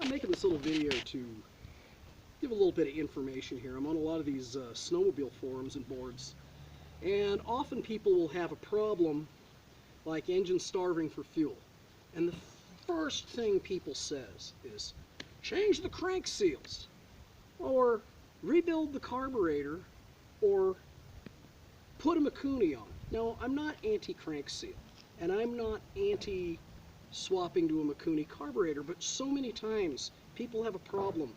I'm making this little video to give a little bit of information here. I'm on a lot of these snowmobile forums and boards, and often people will have a problem like engine starving for fuel. And the first thing people says is, change the crank seals, or rebuild the carburetor, or put a Mikuni on it. Now, I'm not anti-crank seal, and I'm not anti-swapping to a Mikuni carburetor, but so many times people have a problem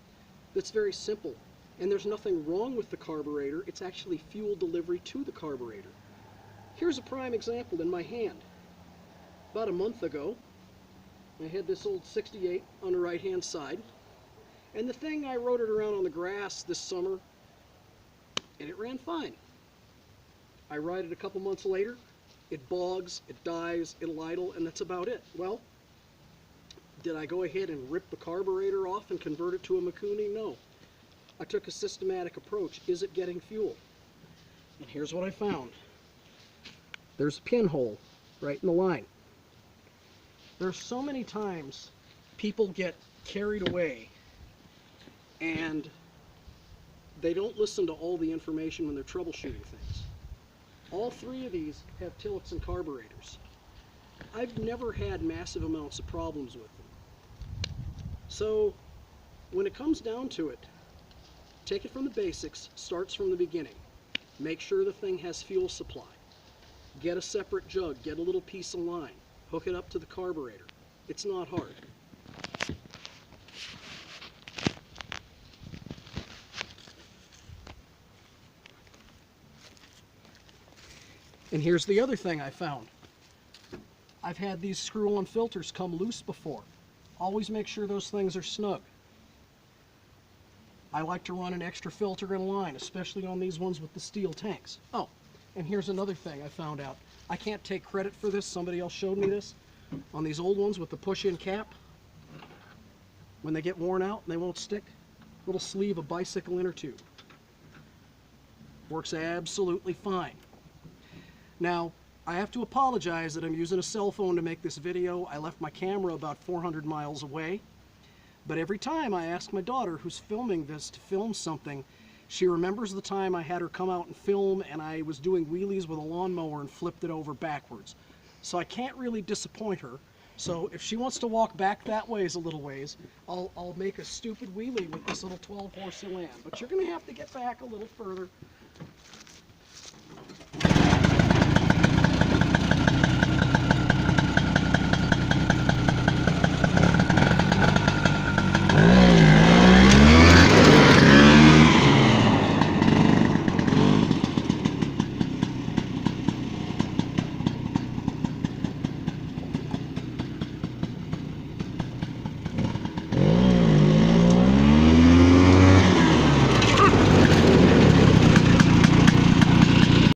that's very simple, and there's nothing wrong with the carburetor. It's actually fuel delivery to the carburetor. Here's a prime example in my hand. About a month ago, I had this old 68 on the right-hand side, and the thing, I rode it around on the grass this summer, and it ran fine. I ride it a couple months later, it bogs, it dies, it'll idle, and that's about it. Well, did I go ahead and rip the carburetor off and convert it to a Mikuni? No. I took a systematic approach. Is it getting fuel? And here's what I found. There's a pinhole right in the line. There's so many times people get carried away and they don't listen to all the information when they're troubleshooting things. All three of these have Tillotson carburetors. I've never had massive amounts of problems with them. So when it comes down to it, take it from the basics, starts from the beginning. Make sure the thing has fuel supply. Get a separate jug, get a little piece of line, hook it up to the carburetor. It's not hard. And here's the other thing I found. I've had these screw-on filters come loose before. Always make sure those things are snug. I like to run an extra filter in line, especially on these ones with the steel tanks. Oh, and here's another thing I found out. I can't take credit for this, somebody else showed me this. On these old ones with the push-in cap, when they get worn out and they won't stick, little sleeve of bicycle inner tube. Works absolutely fine. Now, I have to apologize that I'm using a cell phone to make this video. I left my camera about 400 miles away. But every time I ask my daughter, who's filming this, to film something, she remembers the time I had her come out and film and I was doing wheelies with a lawnmower and flipped it over backwards. So I can't really disappoint her. So if she wants to walk back that ways a little ways, I'll make a stupid wheelie with this little 12-horse Elan. But you're going to have to get back a little further